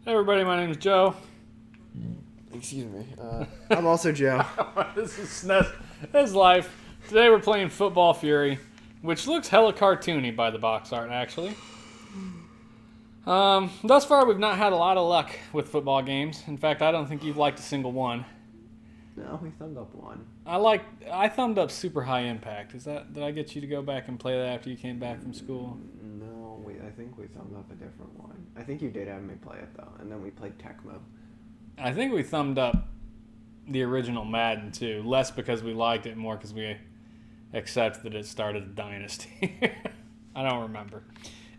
Hey everybody, my name is Joe. Excuse me. I'm also Joe. This is SNES. This is Life. Today we're playing Football Fury, which looks hella cartoony by the box art, actually. Thus far we've not had a lot of luck with football games. In fact, I don't think you've liked a single one. No, we thumbed up one. I thumbed up Super High Impact. Did I get you to go back and play that after you came back from school? No, I think we thumbed up a different one. I think you did have me play it though, and then we played Tecmo. I think we thumbed up the original Madden too, less because we liked it, more because we accept that it started a dynasty. I don't remember.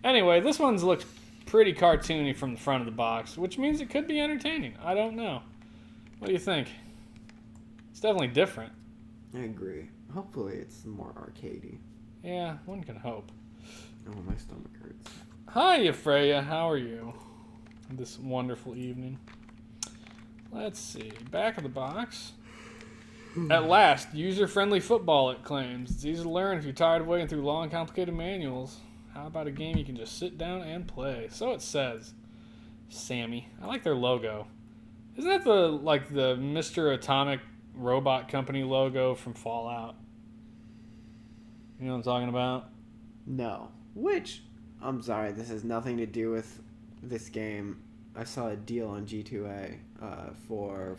Anyway, this one looks pretty cartoony from the front of the box, which means it could be entertaining. I don't know. What do you think? It's definitely different. I agree. Hopefully it's more arcadey. Yeah, one can hope. Oh, my stomach hurts. Hi, Freya. How are you this wonderful evening? Let's see. Back of the box. At last, user-friendly football, it claims. It's easy to learn if you're tired of waiting through long, complicated manuals. How about a game you can just sit down and play? So it says. Sammy. I like their logo. Isn't that the Mr. Atomic Robot Company logo from Fallout? You know what I'm talking about? No. Which, I'm sorry, this has nothing to do with this game. I saw a deal on G2A for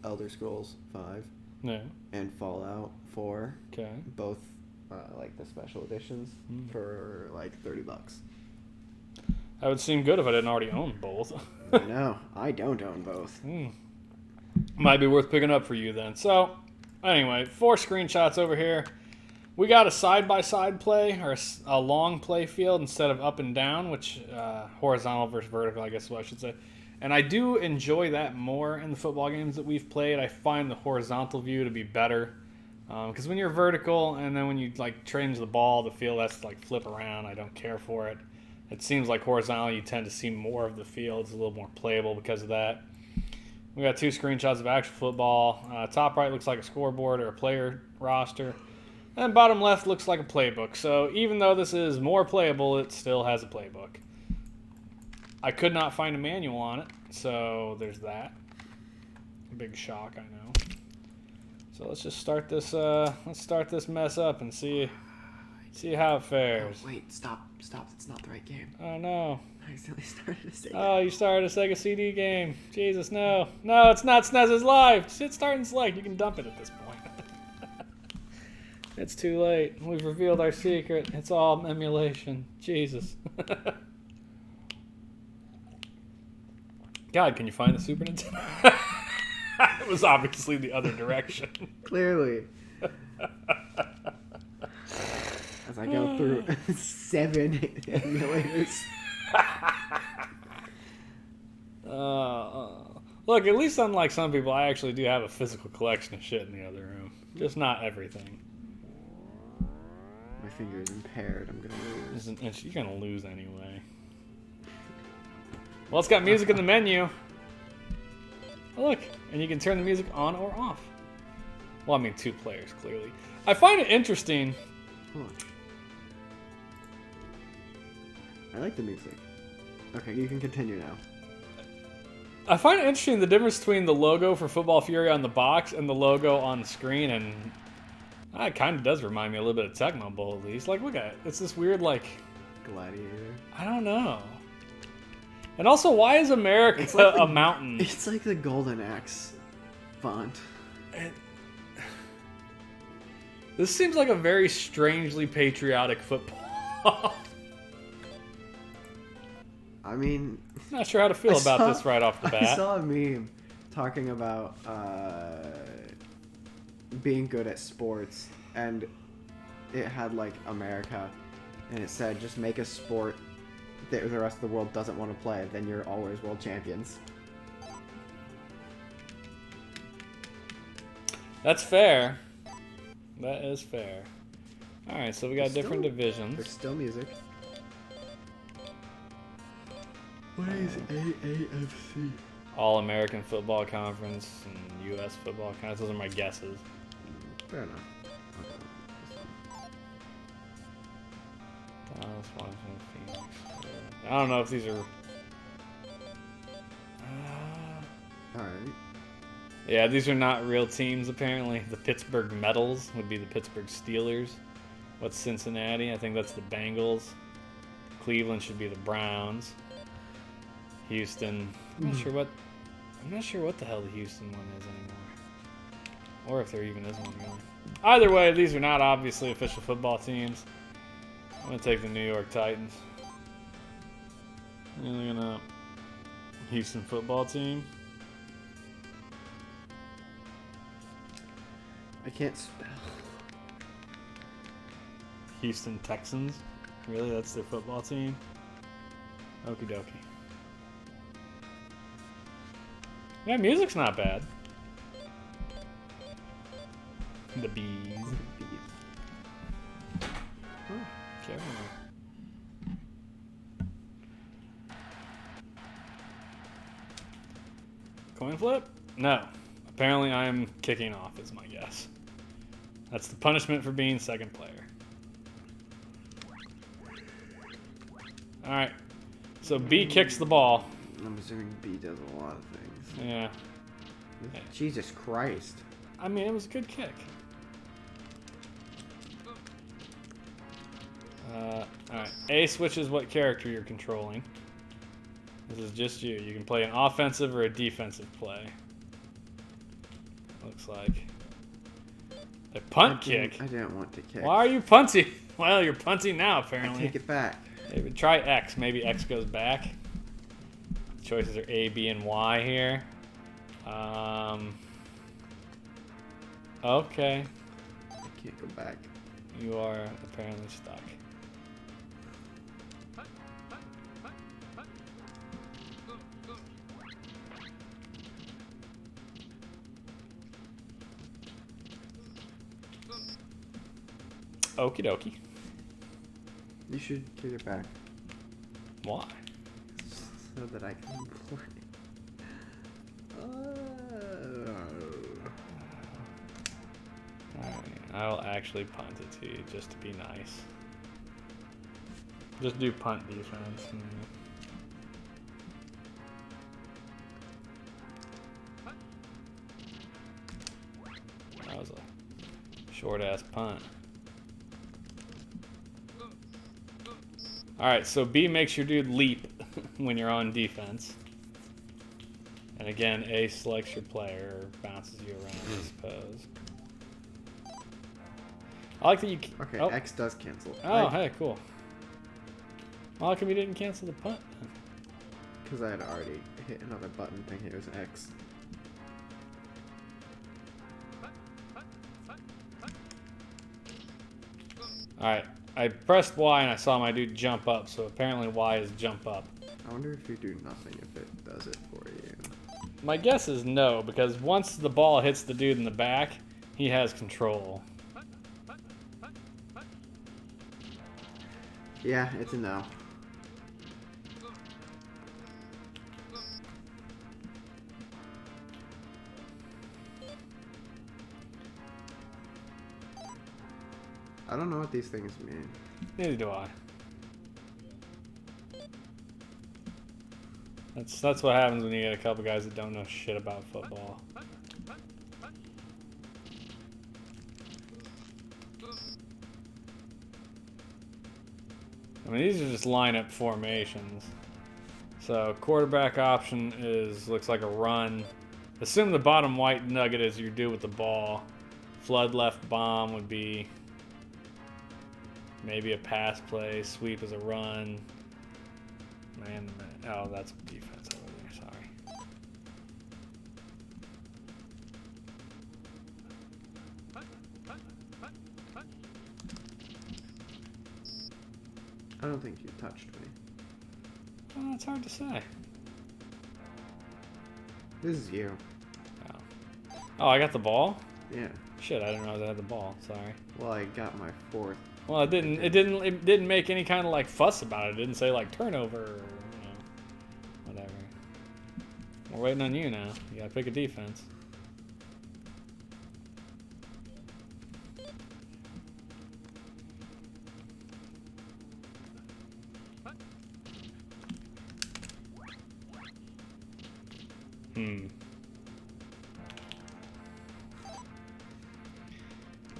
Elder Scrolls 5 and Fallout 4. Okay. Both like the special editions for like $30. That would seem good if I didn't already own both. I know. I don't own both. Might be worth picking up for you then. So, anyway, 4 screenshots over here. We got a side-by-side play, or a long play field instead of up and down, which horizontal versus vertical, I guess what I should say. And I do enjoy that more in the football games that we've played. I find the horizontal view to be better. Because when you're vertical and then when you change the ball, the field has to flip around. I don't care for it. It seems like horizontal, you tend to see more of the field. It's a little more playable because of that. We got 2 screenshots of actual football. Top right looks like a scoreboard or a player roster. And bottom left looks like a playbook. So even though this is more playable, it still has a playbook. I could not find a manual on it, so there's that. Big shock, I know. So let's just start this. Let's start this mess up and see how it fares. Oh, wait, stop! It's not the right game. Oh no! I accidentally started a Sega. Oh, you started a Sega CD game. Jesus, no! No, it's not SNES's Live. Hit start and select. You can dump it at this point. It's too late. We've revealed our secret. It's all emulation. Jesus. God, can you find the Super Nintendo? It was obviously the other direction. Clearly. As I go through 7 emulators. Look, at least unlike some people, I actually do have a physical collection of shit in the other room. Just not everything. My finger is impaired. I'm gonna lose. You're gonna lose anyway. Well, it's got music in the menu. Oh, look, and you can turn the music on or off. Well, I mean 2 players, clearly. I find it interesting. Hold on. I like the music. Okay, you can continue now. I find it interesting the difference between the logo for Football Fury on the box and the logo on the screen, and it kind of does remind me a little bit of Tecmo Bowl at least. Look at it. It's this weird, Gladiator. I don't know. And also, why is America a mountain? It's like the Golden Axe font. This seems like a very strangely patriotic football. I mean... Not sure how to feel about this right off the bat. I saw a meme talking about being good at sports, and it had, America, and it said, just make a sport that the rest of the world doesn't want to play, then you're always world champions. That's fair. That is fair. Alright, so we got different divisions. There's still music. What is AAFC? All-American Football Conference and U.S. Football Conference. Those are my guesses. Fair enough. Dallas, Washington, Phoenix. I don't know if these are All right. Yeah, these are not real teams, apparently. The Pittsburgh Metals would be the Pittsburgh Steelers. What's Cincinnati? I think that's the Bengals. Cleveland should be the Browns. Houston. I'm not sure what the hell the Houston one is anymore. Or if there even is one really. Either way, these are not obviously official football teams. I'm going to take the New York Titans. And look at Houston football team. I can't spell. Houston Texans. Really? That's their football team? Okie dokie. Yeah, music's not bad. The bees. Huh. Careful. Coin flip? No. Apparently I am kicking off is my guess. That's the punishment for being second player. Alright. So B kicks the ball. I'm assuming B does a lot of things. Yeah. Jesus Christ. I mean, it was a good kick. Alright. A switches what character you're controlling. This is just you. You can play an offensive or a defensive play. Looks like. A punt kick? I didn't want to kick. Why are you punting? Well, you're punting now, apparently. I take it back. Maybe try X. Maybe X goes back. Choices are A, B, and Y here. Okay. I can't go back. You are apparently stuck. Okie dokie. You should kick it back. Why? So that I can play. I'll actually punt it to you just to be nice. Just do punt defense. That was a short ass punt. Alright, so B makes your dude leap when you're on defense. And again, A selects your player or bounces you around, I suppose. I like that you... Okay, oh. X does cancel. Oh, hey, cool. Well, how come you didn't cancel the punt? Because I had already hit another button thinking it was X. Alright, I pressed Y and I saw my dude jump up, so apparently Y is jump up. I wonder if you do nothing if it does it for you. My guess is no, because once the ball hits the dude in the back, he has control. Yeah, it's a no. I don't know what these things mean. Neither do I. That's what happens when you get a couple guys that don't know shit about football. I mean, these are just lineup formations. So quarterback option looks like a run. Assume the bottom white nugget is you do with the ball. Flood left bomb would be maybe a pass play. Sweep is a run. Man, oh, that's defense over there. Sorry. I don't think you touched me. Oh, it's hard to say. This is you. Oh, I got the ball? Yeah. Shit, I didn't realize I had the ball. Sorry. Well, I got my fourth. Well, it didn't make any kind of like fuss about it. It didn't say like turnover or, whatever. We're waiting on you now. You gotta pick a defense.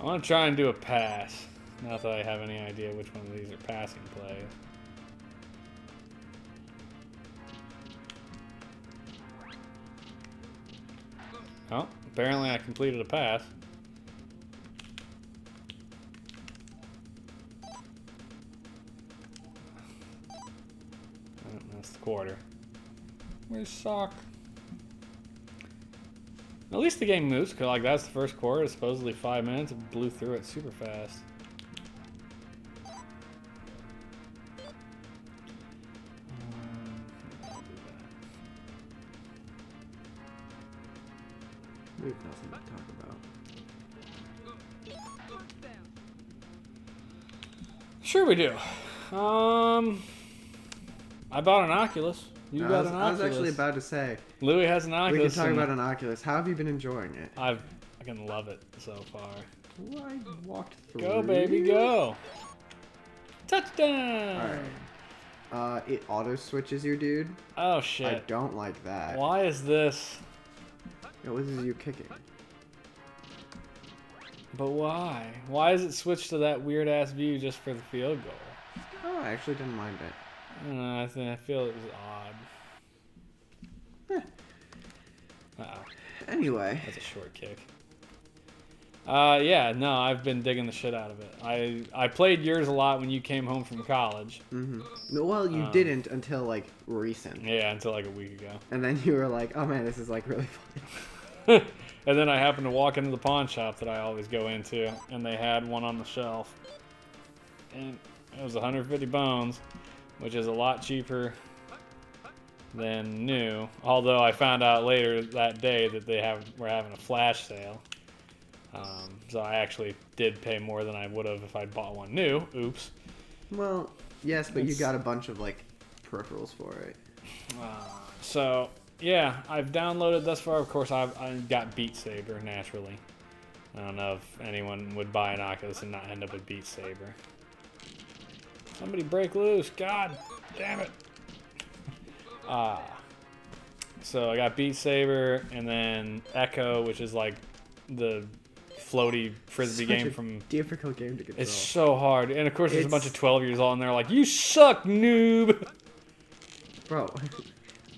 I want to try and do a pass. Not that I have any idea which one of these are passing plays. Oh, apparently I completed a pass. Oh, that's the quarter. Where's sock? At least the game moves, because like that's the first quarter. It's supposedly 5 minutes. It blew through it super fast. We have nothing to talk about. Sure we do. I bought an Oculus. You got an Oculus. I was actually about to say. Louis has an Oculus. We can talk about an Oculus. How have you been enjoying it? I can love it so far. Well, I walked through. Go baby, go! Touchdown! Alright. It auto switches your dude. Oh shit! I don't like that. Why is this? It was you kicking. But why? Why does it switch to that weird ass view just for the field goal? Oh, I actually didn't mind it. I don't know. I feel it was odd. Uh-oh. Anyway. That's a short kick. Yeah, no, I've been digging the shit out of it. I played yours a lot when you came home from college. Mm-hmm. Well, you didn't until like recent. Yeah, until like a week ago. And then you were like, "Oh man, this is like really funny." And then I happened to walk into the pawn shop that I always go into, and they had one on the shelf, and it was 150 bones, which is a lot cheaper than new. Although I found out later that day that were having a flash sale. So I actually did pay more than I would have if I'd bought one new. Oops. Well, yes, but you got a bunch of like peripherals for it. So yeah, I've downloaded thus far. Of course, I got Beat Saber naturally. I don't know if anyone would buy an Oculus and not end up with Beat Saber. Somebody break loose! God damn it! So I got Beat Saber and then Echo, which is like the floaty frisbee game from. Difficult game to control. It's so hard, and of course there's a bunch of 12-years old, and they're like, "You suck, noob." Bro,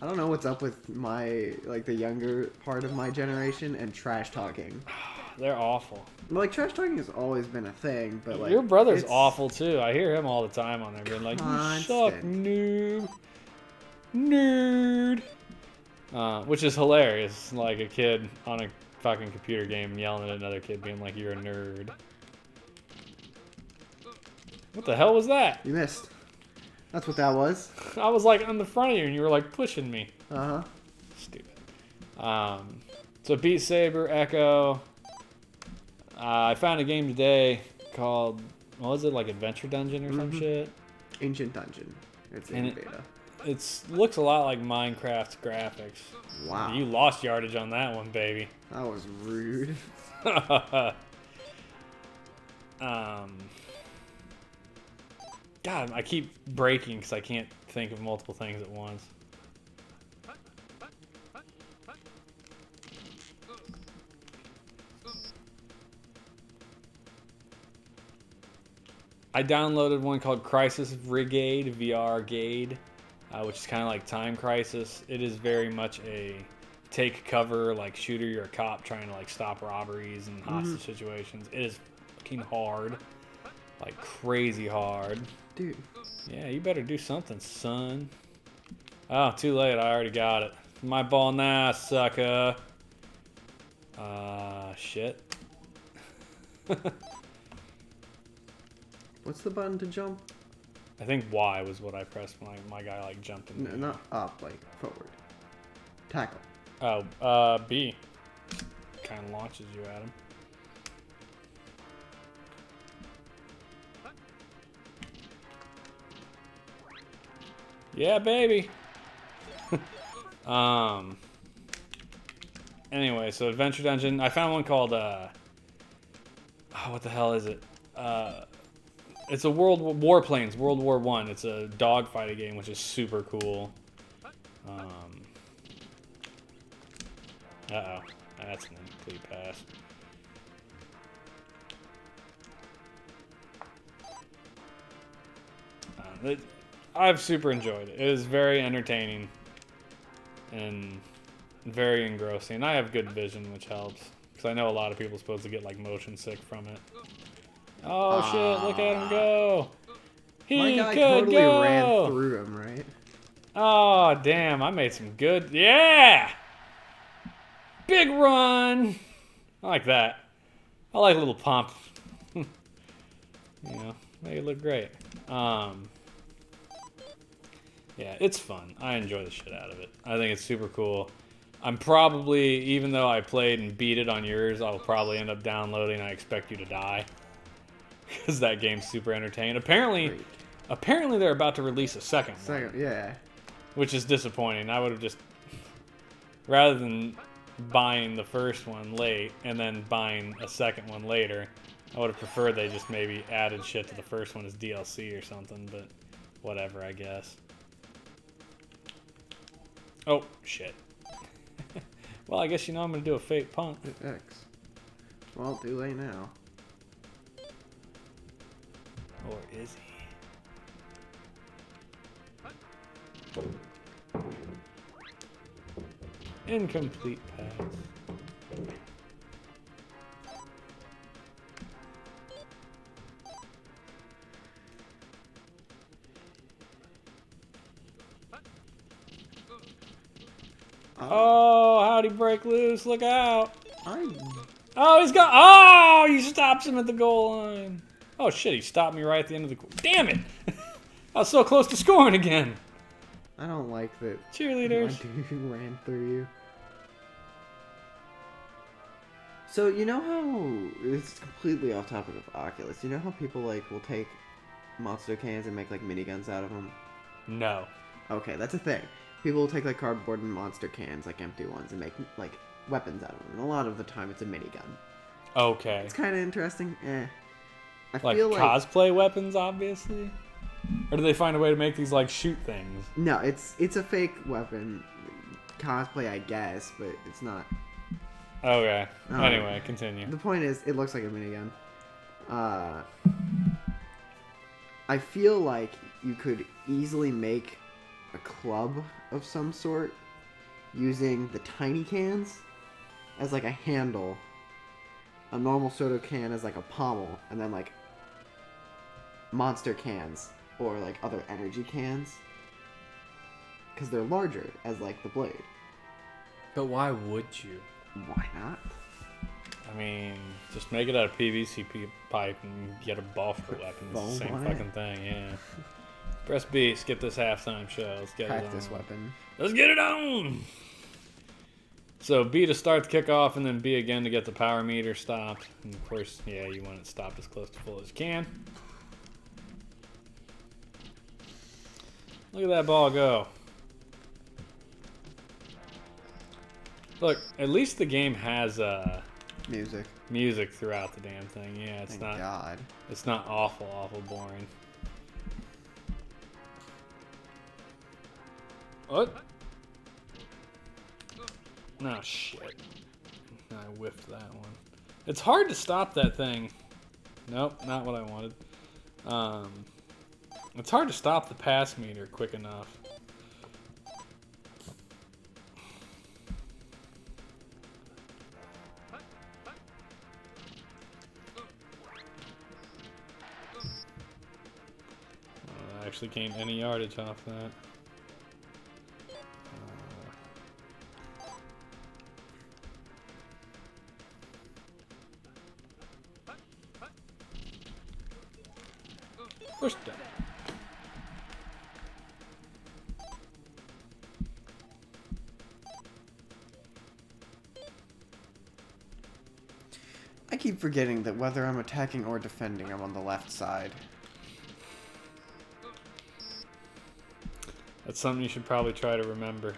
I don't know what's up with the younger part of my generation and trash talking. They're awful. Like trash talking has always been a thing, but like your brother's awful too. I hear him all the time on there being like, constant. "You suck, noob, nerd," which is hilarious. Like a kid on a fucking computer game yelling at another kid being like, "You're a nerd." What the hell was that? You missed. That's what that was. I was like on the front of you and you were like pushing me. Uh-huh. Stupid. So Beat Saber, Echo. I found a game today called, what was it, like Adventure Dungeon or some shit? Ancient Dungeon. It's in beta. It looks a lot like Minecraft graphics. Wow. You lost yardage on that one, baby. That was rude. God, I keep breaking because I can't think of multiple things at once. I downloaded one called Crisis Brigade, VR Gade, which is kind of like Time Crisis. It is very much a take cover, like shooter. You're a cop trying to like stop robberies and hostage situations. It is fucking hard, like crazy hard. Dude. Yeah, you better do something, son. Oh, too late. I already got it. My ball now, sucker. Shit. What's the button to jump? I think Y was what I pressed when my guy like jumped in. No, not up, like forward. Tackle. Oh, B. Kind of launches you at him. Yeah, baby. Anyway, so Adventure Dungeon. I found one called what the hell is it? It's a Warplanes, World War I. It's a dogfighting game, which is super cool. Uh-oh. That's an incomplete pass. I've super enjoyed it. It is very entertaining and very engrossing. I have good vision, which helps. Because I know a lot of people are supposed to get like motion sick from it. Oh shit, look at him go! My He guy could totally go! ran through him, right? Oh, damn, I made some good... Yeah! Big run! I like that. I like a little pump. You know, make it look great. Yeah, it's fun. I enjoy the shit out of it. I think it's super cool. I'm probably, even though I played and beat it on yours, I'll probably end up downloading I Expect You to Die. Because that game's super entertaining. Apparently they're about to release a second one. Yeah. Which is disappointing. I would have just, rather than buying the first one late and then buying a second one later, I would have preferred they just maybe added shit to the first one as DLC or something, but whatever, I guess. Oh, shit. Well, I guess you know I'm going to do a fake punt. X. Well, too late now. Or is he? Incomplete pass. Oh, how'd he break loose? Look out. Oh, he's got... Oh, he stops him at the goal line. Oh, shit, he stopped me right at the end of the... Damn it. I was so close to scoring again. I don't like that. Cheerleaders. My dude ran through you. So, you know how... It's completely off topic of Oculus. You know how people, like, will take monster cans and make, like, miniguns out of them? No. Okay, that's a thing. People will take, like, cardboard and monster cans, like, empty ones, and make, like, weapons out of them. And a lot of the time, it's a minigun. Okay. It's kind of interesting. I Like feel cosplay weapons, obviously? Or do they find a way to make these, like, shoot things? No, it's a fake weapon. Cosplay, I guess, but it's not. Okay. Anyway, continue. The point is, it looks like a minigun. I feel like you could easily make a club of some sort using the tiny cans as like a handle, a normal soda can as like a pommel, and then like monster cans or like other energy cans because they're larger as like the blade. But why would you? Why not? I mean, just make it out of PVC pipe and get a ball for a weapon. It's the same fucking thing, yeah. Press B, skip this halftime show. Let's get it on. This weapon. Let's get it on! So B to start the kickoff, and then B again to get the power meter stopped. And of course, yeah, you want it stopped as close to full as you can. Look at that ball go. Look, at least the game has music throughout the damn thing. Yeah, it's Thank God. It's not awful boring. What? No, shit. I whiffed that one. It's hard to stop that thing. Nope, not what I wanted. It's hard to stop the pass meter quick enough. I actually gained any yardage off that. Push down. I keep forgetting that whether I'm attacking or defending, I'm on the left side. That's something you should probably try to remember.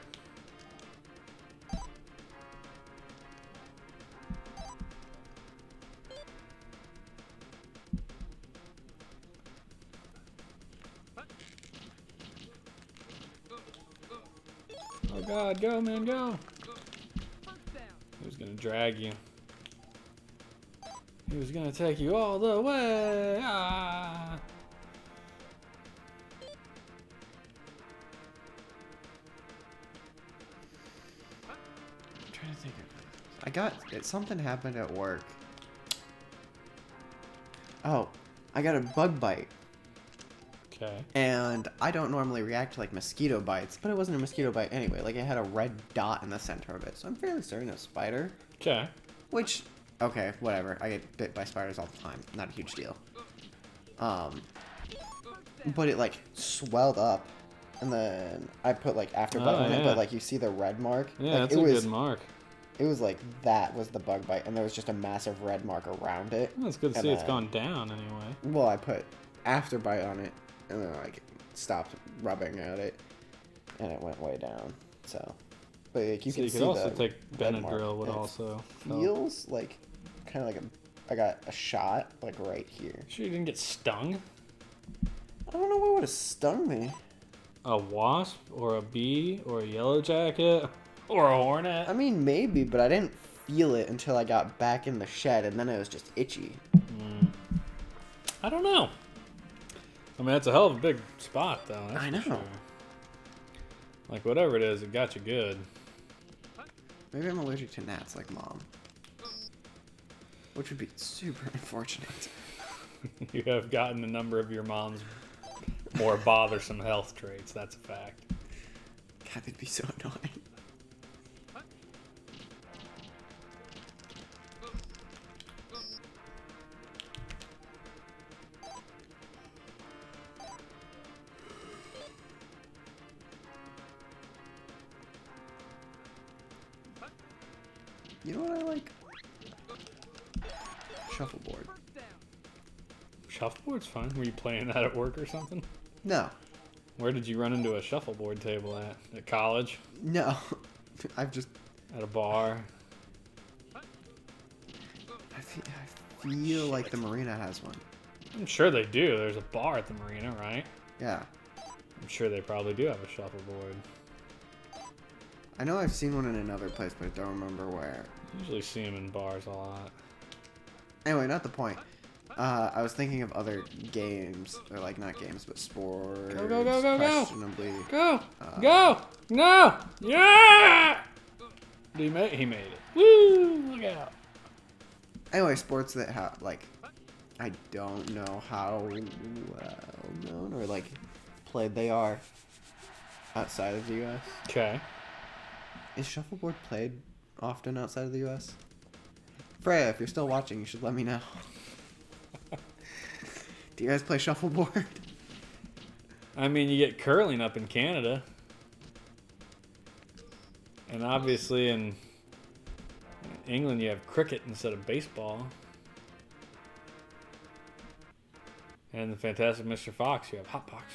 Oh God, go man, go! He was gonna drag you. He was gonna take you all the way. Ah. Something happened at work. Oh, I got a bug bite. Okay. And I don't normally react to like mosquito bites, but it wasn't a mosquito bite anyway. Like it had a red dot in the center of it, so I'm fairly certain it's a spider. Okay. Which, okay, whatever. I get bit by spiders all the time. Not a huge deal. But it like swelled up, and then I put like afterbite on it, but like you see the red mark. Yeah, like, that's a good mark. It was like that was the bug bite, and there was just a massive red mark around it. Well, it's good to see it's gone down anyway. Well, I put afterbite on it, and then like stopped rubbing at it, and it went way down. So, but like, you can see also take Benadryl would also feels like kind of like I got a shot like right here. Sure you didn't get stung? I don't know what would have stung me. A wasp or a bee or a yellow jacket or a hornet? I mean, maybe, but I didn't feel it until I got back in the shed, and then it was just itchy. I don't know. I mean, that's a hell of a big spot, though. I know. Sure. Like, whatever it is, it got you good. Maybe I'm allergic to gnats like Mom. Which would be super unfortunate. You have gotten a number of your mom's more bothersome health traits, that's a fact. God, that'd be so annoying. You know what I like? Shuffleboard. Shuffleboard's fine. Were you playing that at work or something? No. Where did you run into a shuffleboard table at? At college? No. I've just... At a bar? I feel like the marina has one. I'm sure they do. There's a bar at the marina, right? Yeah. I'm sure they probably do have a shuffleboard. I know I've seen one in another place, but I don't remember where. Usually see them in bars a lot. Anyway, not the point. I was thinking of other games, or like not games, but sports. Go, go, go, go, questionably. Go! Go! No! Yeah! He made it. Woo! Look out. Anyway, sports that have, like, I don't know how well known or, like, played they are outside of the U.S. Okay. Is shuffleboard played often outside of the U.S.? Freya, if you're still watching, you should let me know. Do you guys play shuffleboard? I mean, you get curling up in Canada. And obviously in England you have cricket instead of baseball. And the Fantastic Mr. Fox, you have hot box.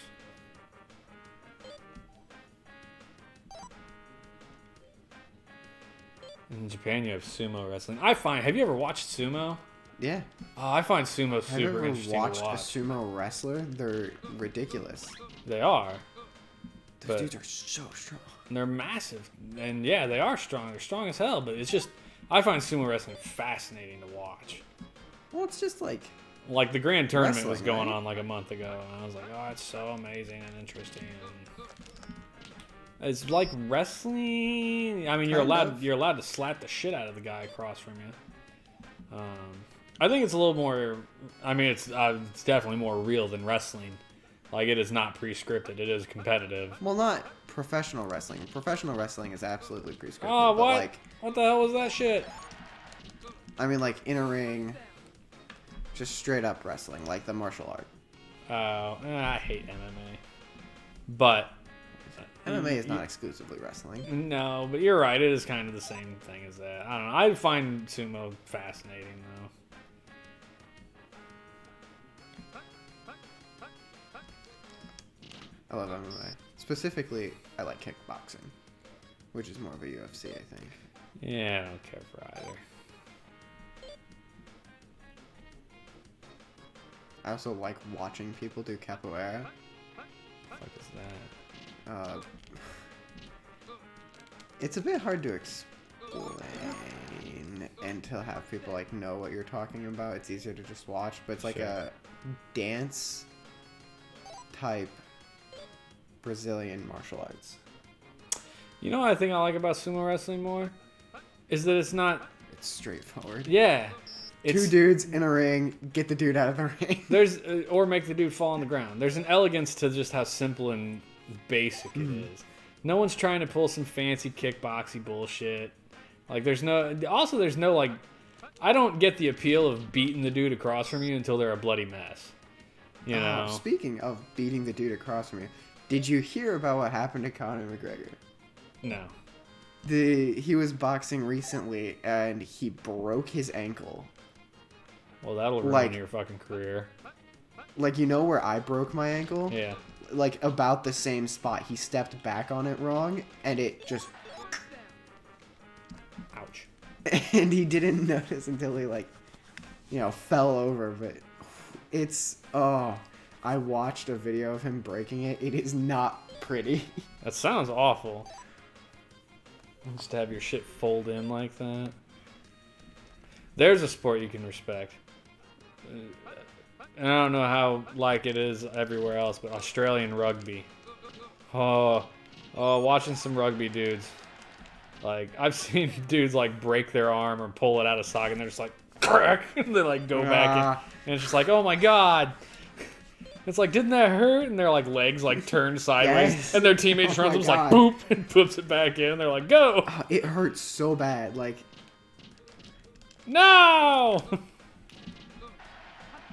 In Japan you have sumo wrestling. Have you ever watched sumo? Yeah. Oh, I find sumo super interesting to watch. Have you ever watched a sumo wrestler? They're ridiculous. They are. Those dudes are so strong. They're massive. And yeah, they are strong. They're strong as hell, but it's just, I find sumo wrestling fascinating to watch. Well, it's just like the grand tournament was going right? on like a month ago, and I was like, oh, it's so amazing and interesting. And it's like wrestling. I mean, you're allowed to slap the shit out of the guy across from you. I think it's a little more. I mean, it's definitely more real than wrestling. Like, it is not pre-scripted. It is competitive. Well, not professional wrestling. Professional wrestling is absolutely pre-scripted. Oh, what? Like, what the hell was that shit? I mean, like, in a ring, just straight up wrestling, like the martial art. Oh, I hate MMA. But MMA is not exclusively wrestling. No, but you're right. It is kind of the same thing as that. I don't know. I find sumo fascinating, though. I love MMA. Specifically, I like kickboxing, which is more of a UFC, I think. Yeah, I don't care for either. I also like watching people do capoeira. What the fuck is that? It's a bit hard to explain and to have people like know what you're talking about. It's easier to just watch, but it's like a dance type Brazilian martial arts. You know what I think I like about sumo wrestling more? Is that it's not straightforward. Yeah. Two dudes in a ring, get the dude out of the ring. Or make the dude fall on the ground. There's an elegance to just how simple and basic it is. No one's trying to pull some fancy kickboxy bullshit. Like, there's no, like, I don't get the appeal of beating the dude across from you until they're a bloody mess. You know? Speaking of beating the dude across from you, did you hear about what happened to Conor McGregor? No. He was boxing recently, and he broke his ankle. Well, that'll ruin your fucking career. Like, you know where I broke my ankle? Yeah. Like, about the same spot. He stepped back on it wrong, and it just... Ouch. And he didn't notice until he, like, fell over. But it's... Oh, I watched a video of him breaking it. It is not pretty. That sounds awful. Just to have your shit fold in like that. There's a sport you can respect. And I don't know how like it is everywhere else, but Australian rugby. Oh, watching some rugby dudes. Like, I've seen dudes like break their arm or pull it out of socket, and they're just like, crack, and they like go back in, and it's just like, oh my god. It's like, didn't that hurt? And their like legs like turned sideways, and their teammate just runs up, like boop, and puts it back in. And they're like, go. It hurts so bad, like. No.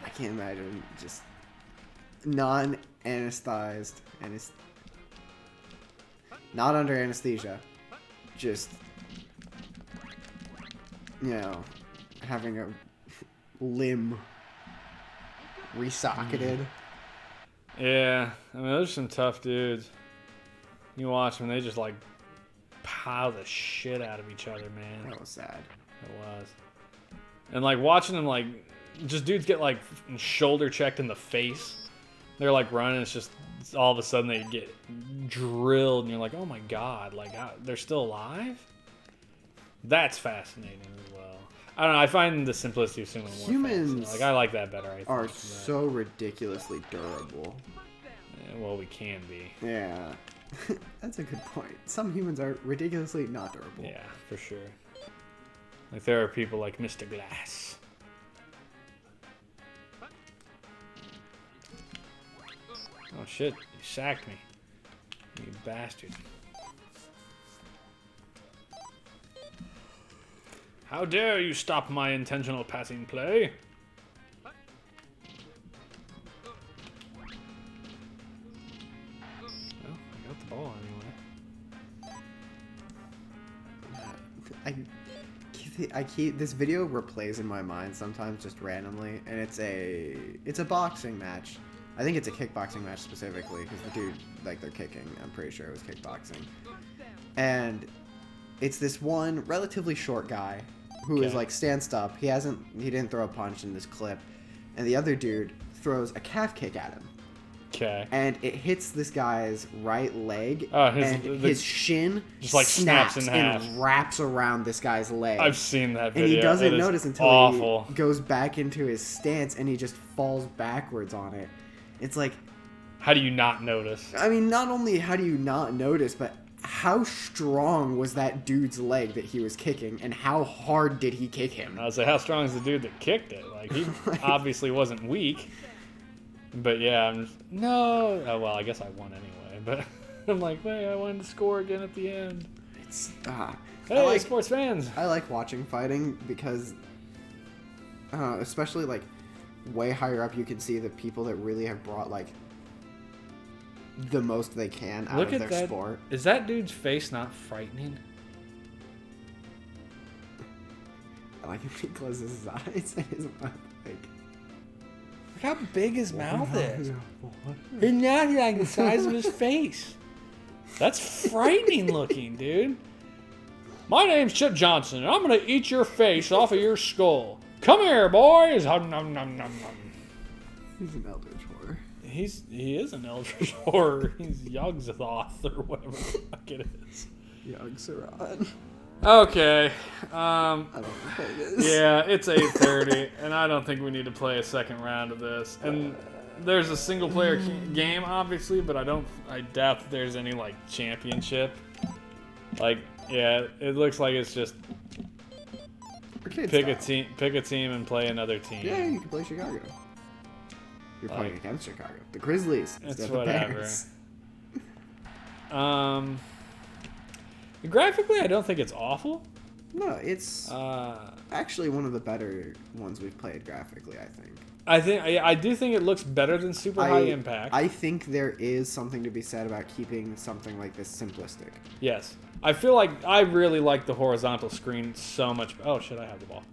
I can't imagine just non-anesthetized, not under anesthesia, just having a limb resocketed. Yeah, I mean, those are some tough dudes. You watch them, they just like pile the shit out of each other, man. That was sad. It was. And like watching them, like, just dudes get like shoulder checked in the face. They're like running, it's just all of a sudden they get drilled, and you're like, oh my god, like they're still alive? That's fascinating as well. I don't know, I find the simplicity of sumo more Humans like, I like that better, I think. Are so ridiculously durable. Yeah, well, we can be. Yeah. That's a good point. Some humans are ridiculously not durable. Yeah, for sure. Like, there are people like Mr. Glass. Oh shit, you sacked me. You bastard. How dare you stop my intentional passing play? Well, I got the ball anyway. I keep this video replays in my mind sometimes just randomly, and it's a boxing match. I think it's a kickboxing match specifically because the dude, like, they're kicking. I'm pretty sure it was kickboxing, and it's this one relatively short guy who is like stanced up. He didn't throw a punch in this clip, and the other dude throws a calf kick at him. Okay. And it hits this guy's right leg, and his shin just like snaps in half and wraps around this guy's leg. I've seen that video. And he doesn't notice until awful. He goes back into his stance, and he just falls backwards on it. It's like, how do you not notice? I mean, not only how do you not notice, but how strong was that dude's leg that he was kicking, and how hard did he kick him? I was like, how strong is the dude that kicked it? Like, he obviously wasn't weak. But yeah, I'm just, no. Oh, well, I guess I won anyway. But I'm like, wait, I wanted to score again at the end. It's hey, sports fans. I like watching fighting because, especially like way higher up, you can see the people that really have brought like the most they can out of their sport. Is that dude's face not frightening? I like if he closes his eyes and his mouth like. Look how big his mouth is. He's not like the size of his face. That's frightening looking, dude. My name's Chip Johnson, and I'm gonna eat your face off of your skull. Come here, boys. Nom, nom, nom, nom. He's an eldritch horror. He is an eldritch horror. He's Yogg-Sothoth or whatever the fuck it is. Yogg-Saron. Okay. I don't know what it is. Yeah, it's 8:30, and I don't think we need to play a second round of this. And there's a single player game, obviously, but I doubt that there's any like championship. Like, yeah, it looks like it's just. Arcade pick a team and play another team. Yeah, you can play Chicago. You're playing against Chicago. The Grizzlies. It's instead whatever. Of the Graphically, I don't think it's awful. No, it's actually one of the better ones we've played graphically, I think. I do think it looks better than Super High Impact. I think there is something to be said about keeping something like this simplistic. Yes. I feel like I really like the horizontal screen so much. Oh, shit, I have the ball.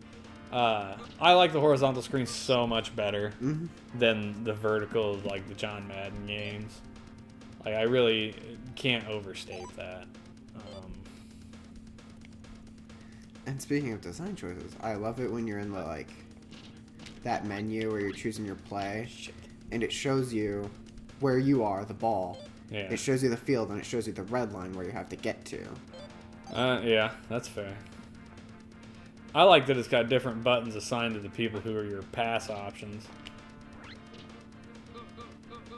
I like the horizontal screen so much better than the vertical, like the John Madden games. Like, I really can't overstate that. And speaking of design choices, I love it when you're in the, like, that menu where you're choosing your play, and it shows you where you are, the ball. Yeah. It shows you the field, and it shows you the red line where you have to get to. Yeah, that's fair. I like that it's got different buttons assigned to the people who are your pass options.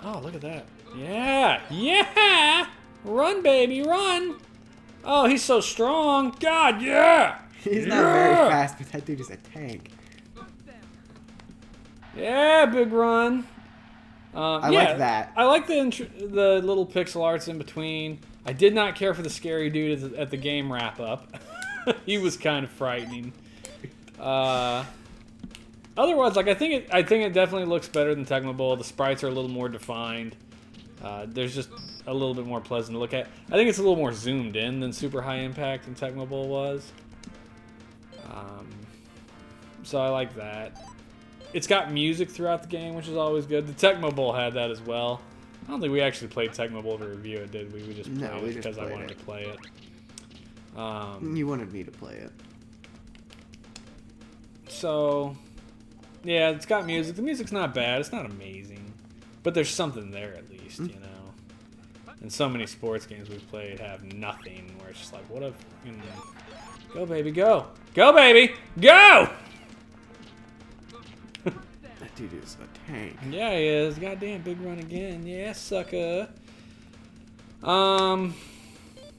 Oh, look at that. Yeah! Yeah! Run, baby, run! Oh, he's so strong. God, yeah! He's not very fast, but that dude is a tank. Yeah, big run. I like that. I like the little pixel arts in between. I did not care for the scary dude at the game wrap up. He was kind of frightening. Otherwise, like I think it definitely looks better than Tecmo Bowl. The sprites are a little more defined. There's just a little bit more pleasant to look at. I think it's a little more zoomed in than Super High Impact and Tecmo Bowl was. So I like that. It's got music throughout the game, which is always good. The Tecmo Bowl had that as well. I don't think we actually played Tecmo Bowl to review it, did we? We just played it because I wanted to play it. You wanted me to play it. So, yeah, it's got music. The music's not bad. It's not amazing. But there's something there at least, you know? And so many sports games we've played have nothing, where it's just like, what if, you know, go, baby, go. Go, baby, go! That dude is a tank. Yeah, he is. Goddamn, big run again. Yeah, sucker.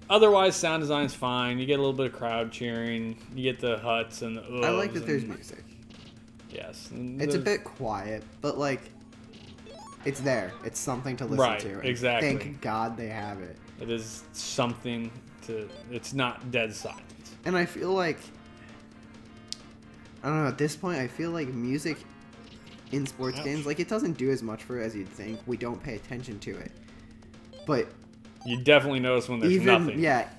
Otherwise, sound design's fine. You get a little bit of crowd cheering. You get the huts and the oohs. I like that there's music. Yes. It's a bit quiet, but, like, it's there. It's something to listen to. And exactly. Thank God they have it. It is something to... It's not dead silence. And I feel like... I don't know, at this point, I feel like music in sports games, like, it doesn't do as much for it as you'd think. We don't pay attention to it. But... You definitely notice when there's nothing. Yeah.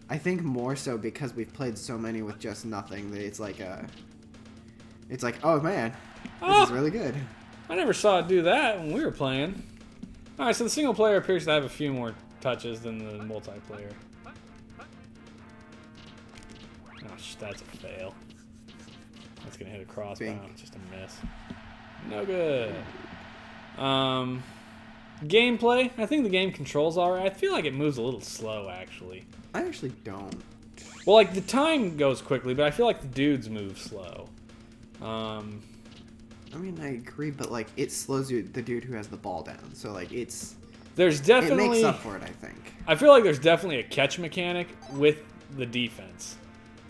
I think more so because we've played so many with just nothing that it's like, oh, man, this is really good. I never saw it do that when we were playing. Alright, so the single player appears to have a few more touches than the multiplayer. Oh, that's a fail. That's going to hit a crossbound. Just a miss. No good. Gameplay. I think the game controls alright. I feel like it moves a little slow, actually. I actually don't. Well, like, the time goes quickly, but I feel like the dudes move slow. I mean, I agree, but, like, it slows you, the dude who has the ball down. So, like, There's definitely... It makes up for it, I think. I feel like there's definitely a catch mechanic with the defense.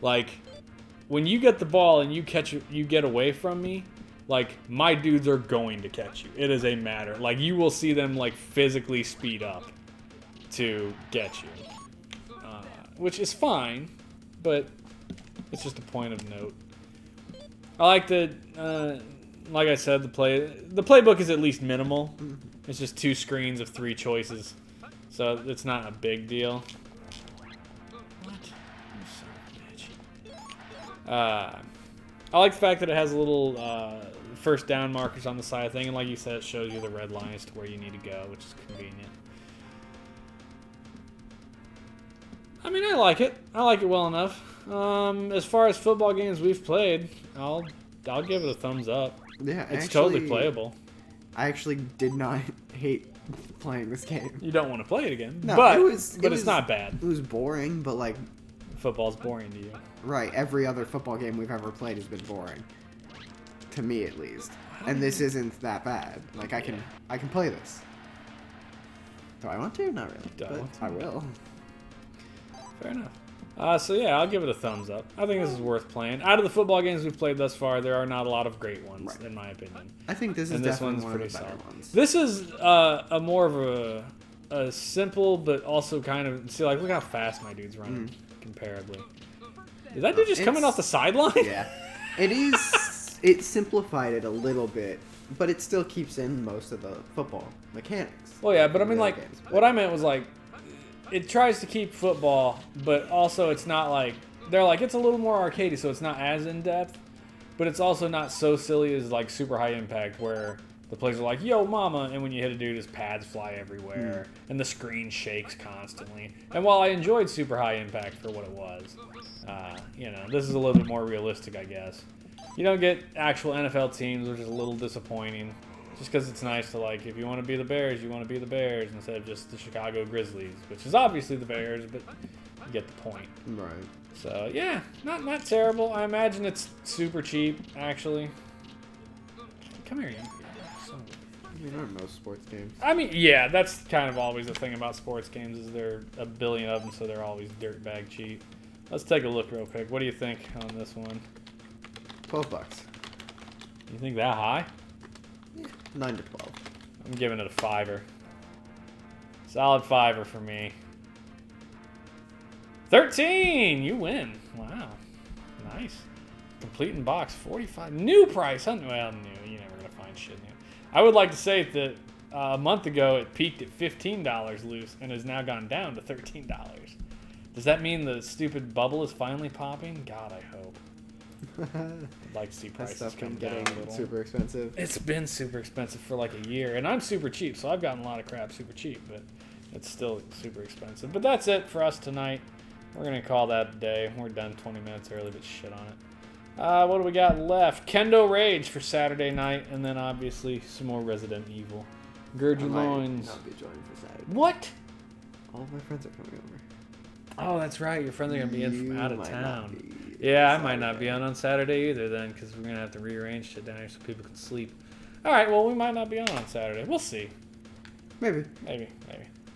Like, when you get the ball and you get away from me, like, my dudes are going to catch you. It is a matter. Like, you will see them, like, physically speed up to get you. Which is fine, but it's just a point of note. I like the, like I said, the playbook is at least minimal. It's just 2 screens of 3 choices. So it's not a big deal. What? You son of a bitch. I like the fact that it has a little first down markers on the side thing, and like you said, it shows you the red lines to where you need to go, which is convenient. I mean, I like it. I like it well enough. As far as football games we've played, I'll give it a thumbs up. Yeah, it's totally playable. I actually did not hate playing this game. You don't want to play it again, no, but it's not bad. It was boring, but like football's boring to you. Right, every other football game we've ever played has been boring. To me, at least. And this isn't that bad. Like, I can play this. Do I want to? Not really. But I will. Fair enough. So yeah, I'll give it a thumbs up. I think this is worth playing. Out of the football games we've played thus far, there are not a lot of great ones, in my opinion. I think this is definitely one of the better ones. This is a more of a simple, but also kind of see, like, look how fast my dude's running comparably. Is that dude just coming off the sideline? Yeah, it is. It simplified it a little bit, but it still keeps in most of the football mechanics. Well, yeah, but I mean, like, what I meant was, like, it tries to keep football, but also it's not like, they're like, it's a little more arcadey, so it's not as in-depth, but it's also not so silly as, like, Super High Impact, where the plays are like, yo, mama, and when you hit a dude, his pads fly everywhere, and the screen shakes constantly. And while I enjoyed Super High Impact for what it was, you know, this is a little bit more realistic, I guess. You don't get actual NFL teams, which is a little disappointing. Just because it's nice to, like, if you want to be the Bears, you want to be the Bears instead of just the Chicago Grizzlies, which is obviously the Bears, but you get the point. Right. So, yeah, not terrible. I imagine it's super cheap, actually. Come here, you. I mean, aren't most sports games? I mean, yeah, that's kind of always the thing about sports games is there are a billion of them, so they're always dirtbag cheap. Let's take a look real quick. What do you think on this one? $12. You think that high? 9 to 12. I'm giving it a $5. Solid $5 for me. 13! You win. Wow. Nice. Complete in box, 45. New price. Well, new. You're never going to find shit new. I would like to say that a month ago it peaked at $15 loose and has now gone down to $13. Does that mean the stupid bubble is finally popping? God, I hope. I'd like to see prices come down a little. Super expensive. It's been super expensive for like a year, and I'm super cheap, so I've gotten a lot of crap super cheap, but it's still super expensive. But that's it for us tonight. We're going to call that a day. We're done 20 minutes early, but shit on it. What do we got left? Kendo Rage for Saturday night, and then obviously some more Resident Evil. Gird your loins. Not be joining for Saturday. What? All of my friends are coming over. Oh, that's right. Your friends are going to be in from out of town. Yeah, I might not be on Saturday either then, because we're going to have to rearrange shit down here so people can sleep. All right, well, we might not be on Saturday. We'll see. Maybe.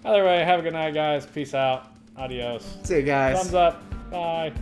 Either way, have a good night, guys. Peace out. Adios. See you guys. Thumbs up. Bye.